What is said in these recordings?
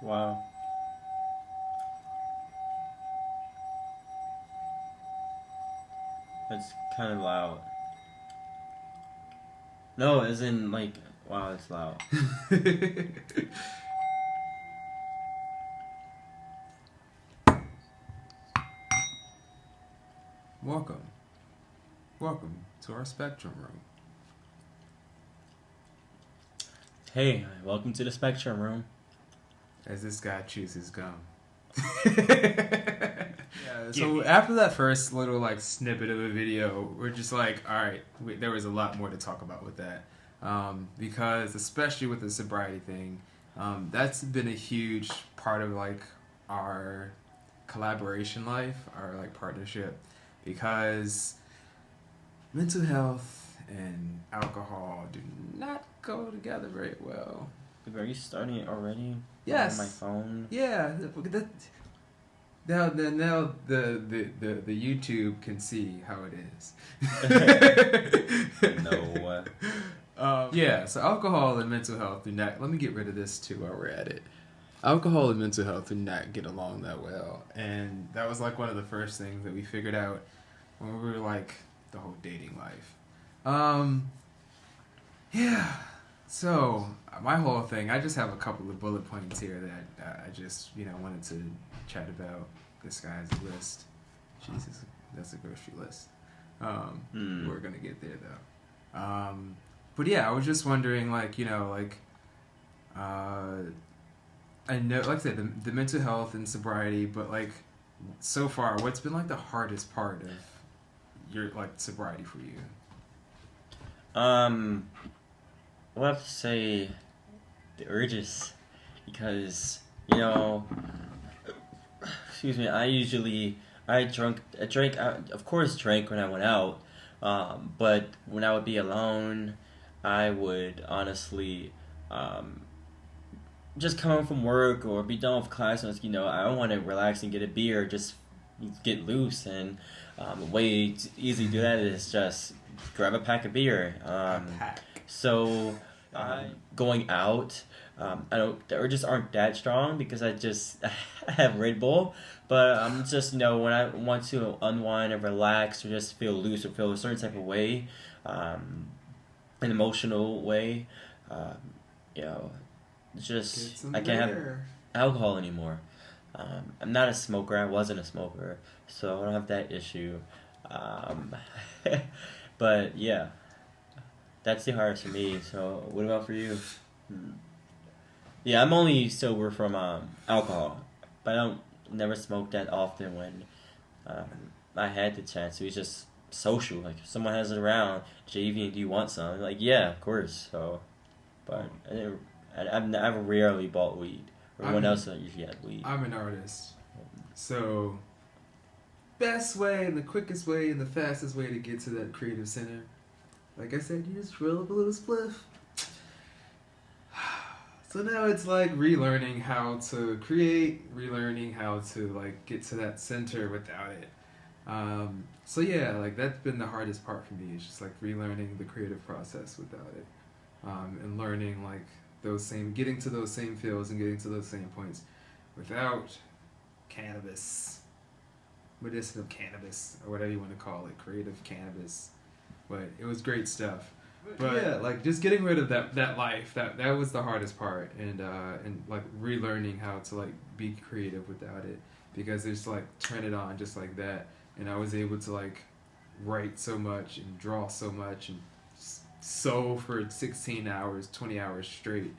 Wow. That's kind of loud. No, as in like, wow, it's loud. Welcome. Welcome to our Spectrum Room. Hey, welcome to the Spectrum Room. As this guy chews his gum. Yeah, so after that first little like snippet of a video, we're just like, all right, there was a lot more to talk about with that. Because especially with the sobriety thing, that's been a huge part of like our collaboration life, our like partnership, because mental health and alcohol do not go together very well. Are you starting it already? Yes. On my phone. Yeah. Now the YouTube can see how it is. No. Yeah. So alcohol and mental health do not. Let me get rid of this too while we're at it. Alcohol and mental health do not get along that well, and that was like one of the first things that we figured out when we were like the whole dating life. Yeah. So my whole thing, I just have a couple of bullet points here that I just wanted to chat about. This guy's list. Jesus, that's a grocery list. We're gonna get there though. But yeah, I was just wondering, I know, like I said, the mental health and sobriety, but like so far, what's been like the hardest part of your like sobriety for you? I'll have to say the urges, because excuse me, I drank, of course drank when I went out, but when I would be alone, I would honestly just come home from work or be done with class, and I want to relax and get a beer, just get loose, and a way to easily do that is just grab a pack of beer. So going out, the urges aren't that strong because I have Red Bull, but I'm just when I want to unwind and relax or just feel loose or feel a certain type of way, an emotional way, just I can't have alcohol anymore. I'm not a smoker. I wasn't a smoker, so I don't have that issue. But yeah, that's the hardest for me. So what about for you? Yeah, I'm only sober from alcohol, but I don't never smoke that often when I had the chance. It was just social. Like, if someone has it around, Javien, do you want some? I'm like, yeah, of course. So, but I've rarely bought weed. Everyone else usually had weed. I'm an artist, so best way and the quickest way and the fastest way to get to that creative center, like I said, you just roll up a little spliff. So now it's like relearning how to create, relearning how to like get to that center without it. So yeah, like that's been the hardest part for me. It's just like relearning the creative process without it, and learning like getting to those same feels and getting to those same points without cannabis, medicinal cannabis, or whatever you want to call it, creative cannabis. But it was great stuff. But yeah, like just getting rid of that life, that was the hardest part, and like relearning how to like be creative without it, because it's like turn it on just like that, and I was able to like write so much and draw so much and sew for 16 hours, 20 hours straight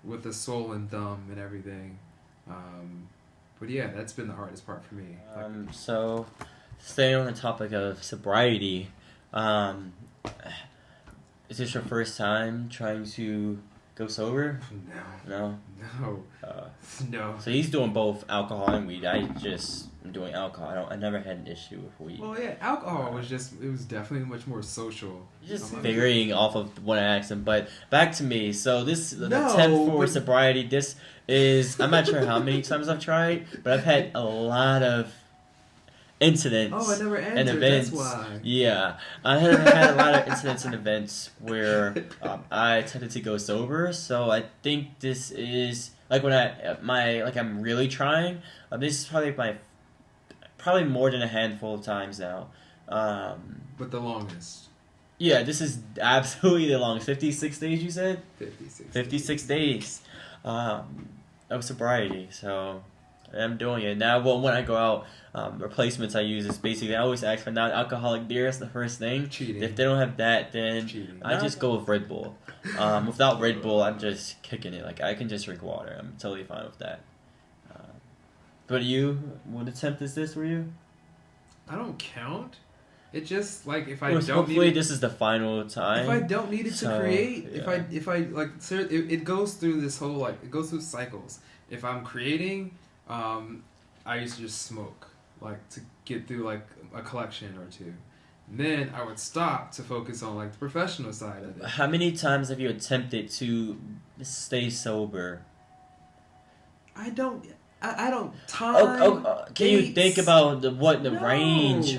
with a swollen thumb and everything. But yeah, that's been the hardest part for me. So staying on the topic of sobriety, is this your first time trying to go sober? No. No. So he's doing both alcohol and weed. I just am doing alcohol. I never had an issue with weed. Well, yeah, alcohol was definitely much more social. Just varying off of what I asked him. But back to me. So this the attempt for sobriety. This is, I'm not sure how many times I've tried, but I've had a lot of incidents. Oh, I never answered. And events. That's why. Yeah, I have had a lot of incidents and events where I tended to go sober. So I think this is Like when I'm really trying. This is probably more than a handful of times now. But the longest. Yeah, this is absolutely the longest. 56 days, you said? 56 days of sobriety. So I'm doing it. Now, well, when I go out, replacements I use is basically, I always ask for non-alcoholic beer. That's the first thing. Cheating. If they don't have that, then I just go with Red Bull. Without Red Bull, I'm just kicking it. Like, I can just drink water. I'm totally fine with that. But what attempt is this for you? I don't count. It just like if I well, don't. Hopefully, this is the final time. If I don't need it to create, yeah. if I like, it goes through this whole it goes through cycles. If I'm creating, I used to just smoke to get through a collection or two. And then I would stop to focus on the professional side of it. How many times have you attempted to stay sober? I don't time. Can you think about the range?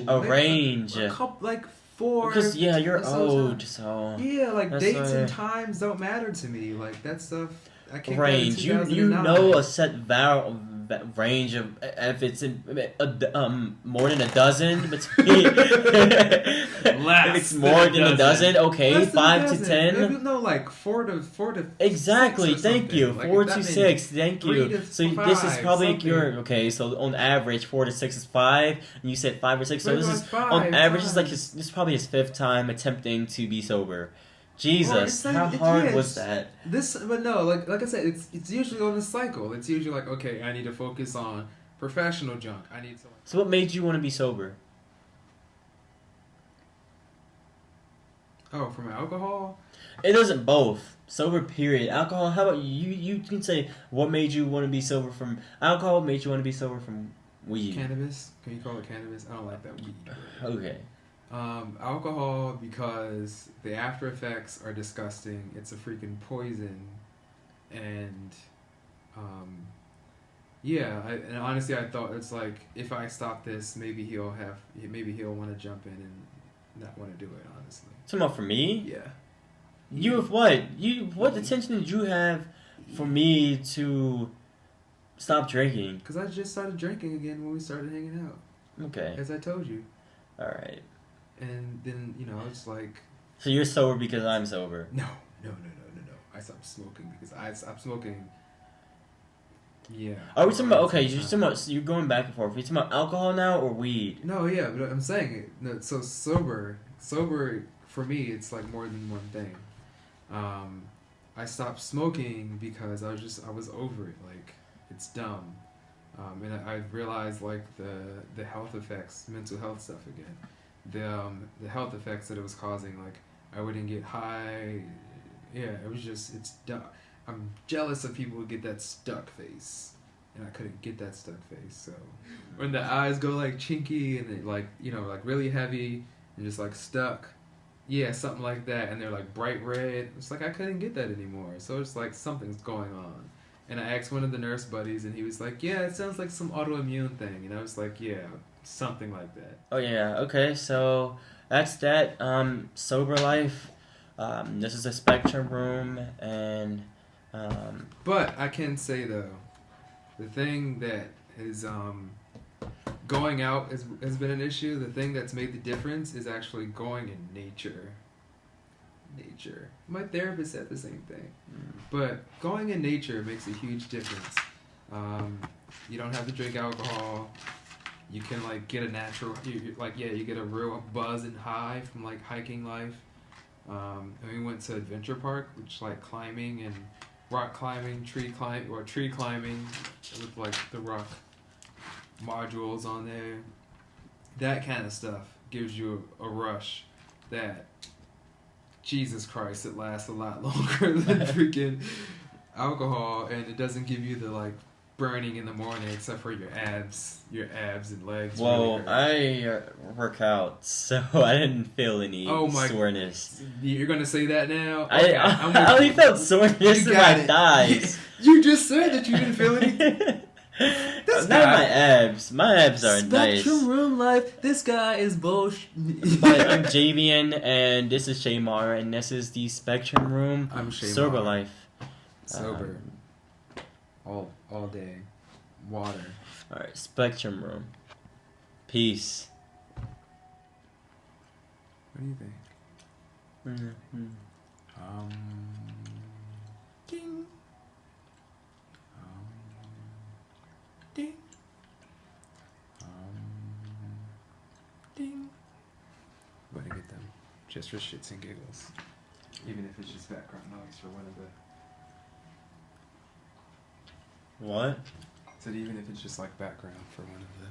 A couple, 4. Because you're old, so dates and times don't matter to me. That stuff. I can't. Range. You know a set range of if it's in more than a dozen between. If it's more than a dozen, okay, 5 to 10. No, 4 to exactly. 6 Thank you. 4 to 6. Thank you. So 5, this is probably something. okay. So on average, 4 to 6 is 5, and you said 5 or 6. So this is 5, on average. This is probably his 5th time attempting to be sober. Jesus, how hard was that? But no, like I said, it's usually on a cycle. It's usually okay, I need to focus on professional junk. I need to. So what made you want to be sober? Oh, from alcohol? It doesn't both. Sober, period. Alcohol, how about you? You can say what made you want to be sober from alcohol, made you want to be sober from weed. Cannabis? Can you call it cannabis? I don't like that weed. Okay. Alcohol, because the after effects are disgusting. It's a freaking poison. And, and honestly, I thought it's if I stop this, maybe he'll want to jump in and not want to do it, honestly. Talking about for me? Yeah. You with what? What attention did you have for me to stop drinking? Because I just started drinking again when we started hanging out. Okay. As I told you. Alright. And then, it's So you're sober because I'm sober? No. I stopped smoking because I stopped smoking. Yeah. Are we talking about, you're going back and forth. Are you talking about alcohol now or weed? No, yeah, but I'm saying it. No, so sober, for me, it's more than one thing. I stopped smoking because I was over it. It's dumb. And I realized the health effects, mental health stuff again. The health effects that it was causing, I wouldn't get high. Yeah, it's dumb. I'm jealous of people who get that stuck face, and I couldn't get that stuck face. So when the eyes go chinky and it really heavy and just stuck, yeah, something like that, and they're bright red. It's I couldn't get that anymore. So it's something's going on. And I asked one of the nurse buddies, and he was yeah, it sounds like some autoimmune thing. And I was yeah, something like that. Oh yeah, okay, so that's that. Sober life. This is a spectrum room, and but I can say though, the thing that is going out has been an issue. The thing that's made the difference is actually going in nature. My therapist said the same thing. But going in nature makes a huge difference. You don't have to drink alcohol. You can get a natural, you get a real buzz and high from hiking life. And we went to Adventure Park, which climbing and rock climbing, tree climbing with the rock modules on there. That kind of stuff gives you a rush that, Jesus Christ, it lasts a lot longer than freaking alcohol, and it doesn't give you the burning in the morning, except for your abs and legs. Well, really I work out, so I didn't feel any soreness. You're gonna say that now? Okay, I only felt soreness in my thighs. You just said that you didn't feel anything. Not my abs. My abs are nice. Spectrum room life. This guy is bullshit. But I'm Javien, and this is Shaymar, and this is the Spectrum Room. I'm Shaymar. Sober life. Sober. all day. Water. All right, Spectrum Room. Peace. What do you think? Mm-hmm. Ding. Ding. Ding. I'm gonna get them just for shits and giggles. Even if it's just background noise for one of the. What? I said even if it's just like background for one of the